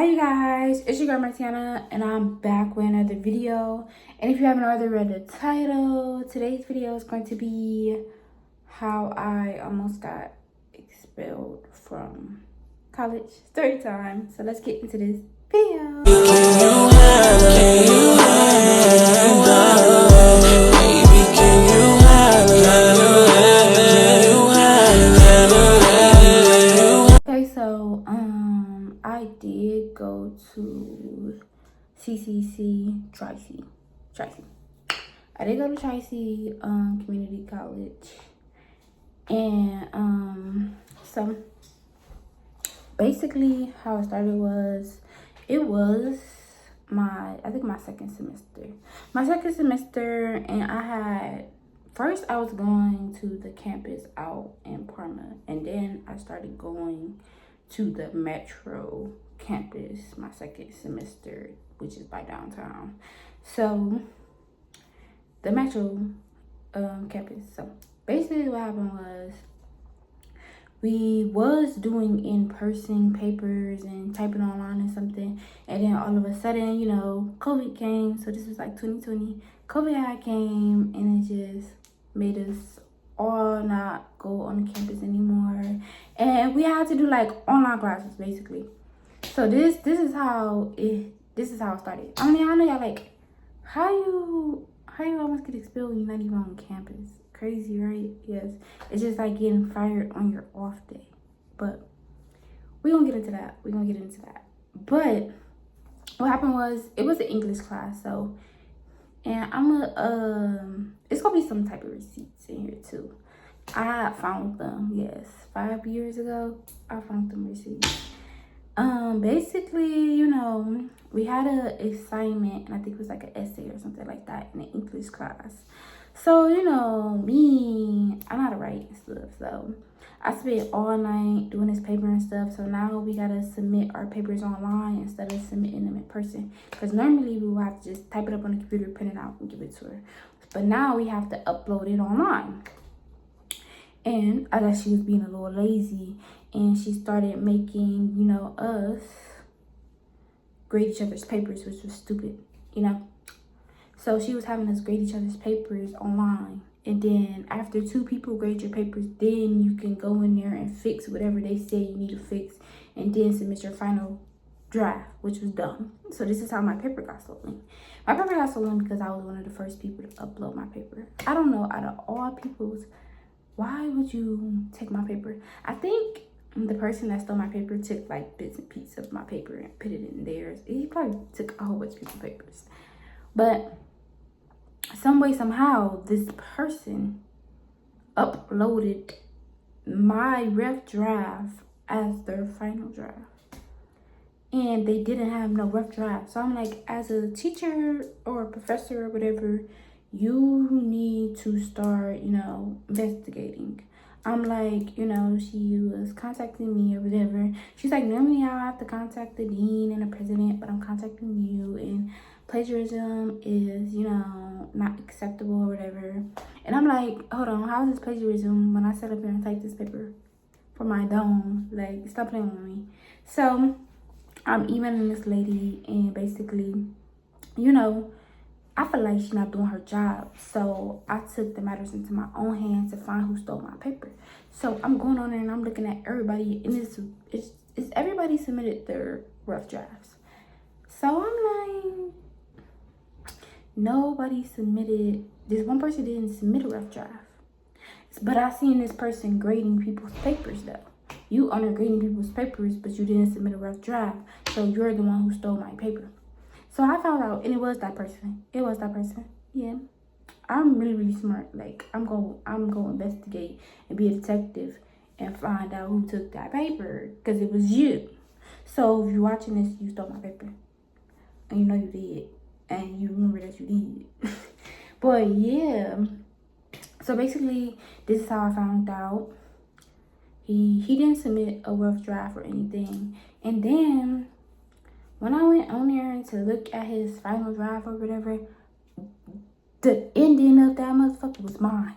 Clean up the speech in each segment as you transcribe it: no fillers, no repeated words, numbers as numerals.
Hi you guys, it's your girl Martiana and I'm back with another video. And if you haven't already read the title, today's video is going to be how I almost got expelled from college. Story time. So let's get into this video. Okay, so I did go to CCC Tri-C. I did go to Tri-C Community College, and so basically how it started was my second semester, and first I was going to the campus out in Parma, and then I started going to the Metro campus my second semester, which is by downtown. So the Metro campus. So basically what happened was we was doing in-person papers and typing online and something, and then all of a sudden, COVID came. So this was like 2020. COVID came, and it just made us all not go on the campus anymore, and we had to do like online classes basically. So this is how it started. I mean, I know y'all like, how you almost get expelled when you're not even on campus? Crazy, right? Yes, it's just like getting fired on your off day. But we're gonna get into that. But what happened was, it was an English class, so, and it's gonna be some type of receipts in here too. I found them, yes, 5 years ago. I found them receipts. Basically, we had an assignment, and I think it was like an essay or something like that in the English class. So, me, I know how to write and stuff. So I spent all night doing this paper and stuff. So now we gotta submit our papers online instead of submitting them in person. Because normally we would have to just type it up on the computer, print it out, and give it to her. But now we have to upload it online. And I guess she was being a little lazy, and she started making, us grade each other's papers, which was stupid, So she was having us grade each other's papers online. And then after 2 people grade your papers, then you can go in there and fix whatever they say you need to fix, and then submit your final draft, which was dumb. So this is how my paper got stolen. My paper got stolen because I was one of the first people to upload my paper. I don't know, out of all people's, why would you take my paper? I think the person that stole my paper took like bits and pieces of my paper and put it in theirs. He probably took a whole bunch of people's papers. But some way, somehow, this person uploaded my rough draft as their final draft. And they didn't have no rough draft. So I'm like, as a teacher or a professor or whatever, you need to start, investigating. I'm like, she was contacting me or whatever. She's like, normally I'll have to contact the dean and the president, but I'm contacting you, and plagiarism is, not acceptable or whatever. And I'm like, hold on, how is this plagiarism when I sat up here and typed this paper for my dome? Like, stop playing with me. So I'm emailing this lady, and basically, I feel like she's not doing her job. So I took the matters into my own hands to find who stole my paper. So I'm going on there and I'm looking at everybody, and it's everybody submitted their rough drafts. So I'm like, nobody submitted. This one person didn't submit a rough draft, but I seen this person grading people's papers though. You under grading people's papers, but you didn't submit a rough draft, so you're the one who stole my paper. So I found out, and it was that person. Yeah, I'm really, really smart. Like, I'm going to investigate and be a detective and find out who took that paper, because it was you. So if you're watching this, you stole my paper, and you know you did, and you remember that you did. But yeah, so basically, this is how I found out. He didn't submit a rough draft or anything, and then when I went on there to look at his final draft or whatever, the ending of that motherfucker was mine.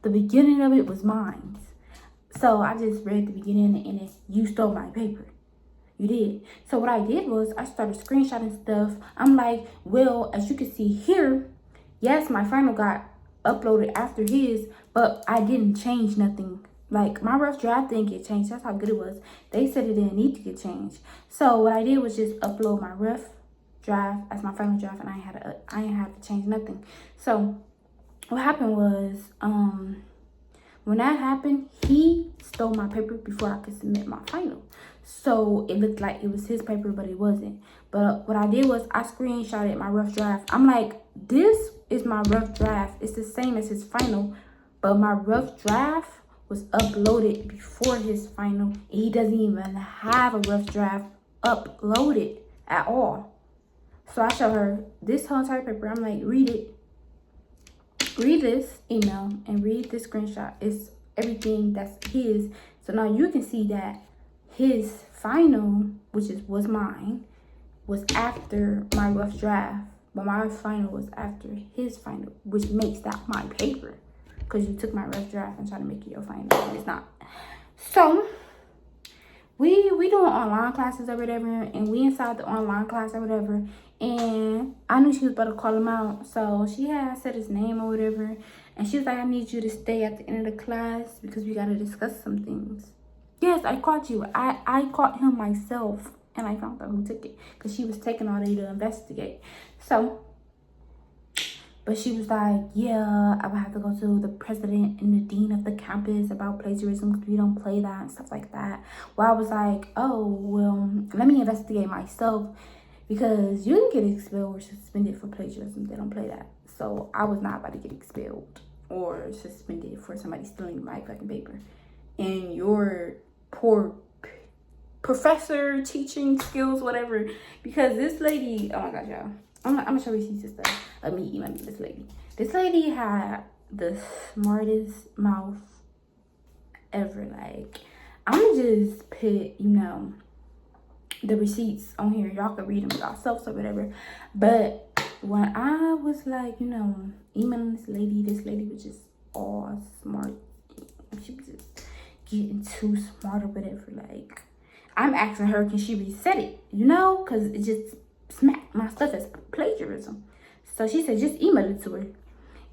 The beginning of it was mine. So I just read the beginning and the ending. You stole my paper. You did. So what I did was I started screenshotting stuff. I'm like, well, as you can see here, yes, my final got uploaded after his, but I didn't change nothing. Like, my rough draft didn't get changed. That's how good it was. They said it didn't need to get changed. So what I did was just upload my rough draft as my final draft, and I ain't had to change nothing. So what happened was, when that happened, he stole my paper before I could submit my final. So it looked like it was his paper, but it wasn't. But what I did was I screenshotted my rough draft. I'm like, this is my rough draft. It's the same as his final, but my rough draft was uploaded before his final. And he doesn't even have a rough draft uploaded at all. So I show her this whole entire paper. I'm like, read it. Read this email and read this screenshot. It's everything that's his. So now you can see that his final, which was mine, was after my rough draft, but my final was after his final, which makes that my paper, because you took my rough draft and tried to make it your final, and it's not. So we doing online classes or whatever, and we inside the online class or whatever, and I knew she was about to call him out, so she had said his name or whatever, and she was like, I need you to stay at the end of the class because we got to discuss some things. Yes, I caught you. I caught him myself, and I found out who took it, because she was taking all day to investigate. So, but she was like, yeah, I would have to go to the president and the dean of the campus about plagiarism because we don't play that and stuff like that. Well, I was like, oh, well, let me investigate myself, because you can get expelled or suspended for plagiarism. They don't play that. So I was not about to get expelled or suspended for somebody stealing my fucking paper. And your poor professor teaching skills, whatever. Because this lady, oh my gosh, y'all. I'm gonna show you some stuff of me emailing this lady. This lady had the smartest mouth ever. Like, I'm gonna just put, the receipts on here. Y'all can read them yourselves or whatever. But when I was like, emailing this lady was just all smart. She was just getting too smart or whatever. Like, I'm asking her, can she reset it? Because it just smacked my stuff as plagiarism. So she said, just email it to her.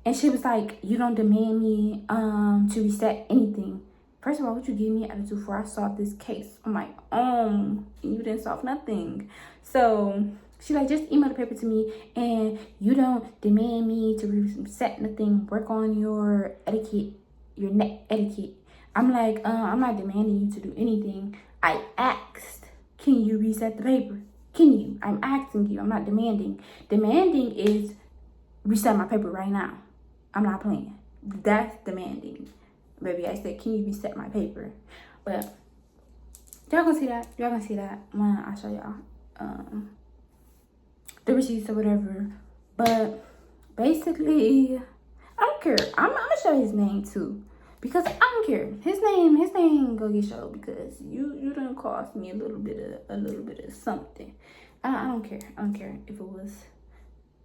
And she was like, you don't demand me to reset anything. First of all, what you give me attitude for? I solved this case on my own, and you didn't solve nothing. So she like, just email the paper to me, and you don't demand me to reset nothing. Work on your etiquette, your neck etiquette. I'm like, I'm not demanding you to do anything. I asked, can you reset the paper? Can you? I'm asking you. I'm not demanding. Demanding is reset my paper right now. I'm not playing. That's demanding. Baby, I said, can you reset my paper? But y'all gonna see that. Y'all gonna see that when I show y'all the receipts or whatever. But basically, I don't care. I'm gonna show his name too, because I don't care. His name go get showed, because you done cost me a little bit of something. I don't care. I don't care if it was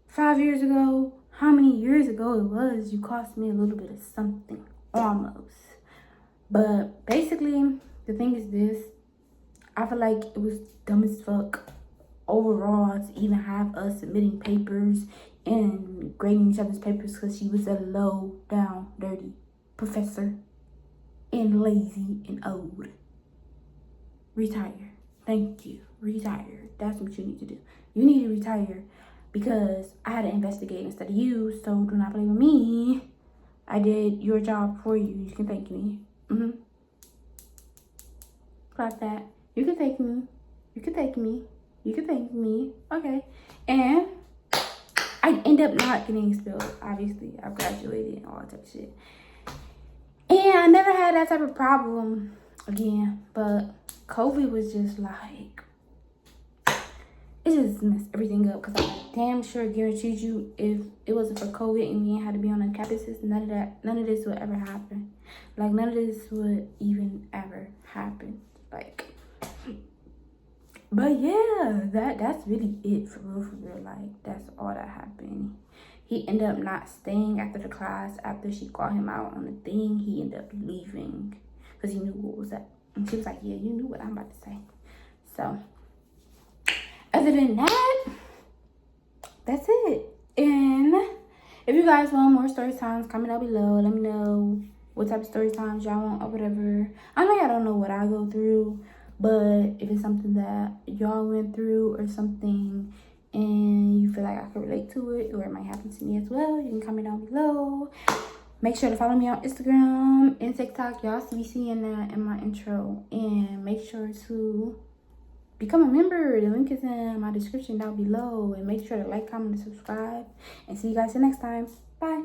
5 years ago, how many years ago it was. You cost me a little bit of something. Almost. But basically, the thing is this. I feel like it was dumb as fuck overall to even have us submitting papers and grading each other's papers, because she was a low down dirty professor and lazy and old. Retire. Thank you. Retire. That's what you need to do. You need to retire, because I had to investigate instead of you. So do not blame me. I did your job for you. You can thank me. Clap that. You can thank me. You can thank me. You can thank me. Okay. And I end up not getting expelled. Obviously, I graduated and all that type of shit. And I never had that type of problem again. But COVID was just like, it just messed everything up, because I damn sure guaranteed you, if it wasn't for COVID and we ain't had to be on the campuses, none of this would ever happen. Like, none of this would even ever happen. Like, but yeah, that's really it for real. Like, that's all that happened. He ended up not staying after the class. After she called him out on the thing, he ended up leaving, because he knew what was up. And she was like, yeah, you knew what I'm about to say. So other than that, that's it. And if you guys want more story times, comment down below. Let me know what type of story times y'all want or whatever. I know y'all don't know what I go through, but if it's something that y'all went through or something and you feel like I could relate to it, or it might happen to me as well, you can comment down below. Make sure to follow me on Instagram and TikTok. Y'all be seeing that in my intro. And make sure to become a member. The link is in my description down below. And make sure to like, comment, and subscribe. And see you guys next time. Bye.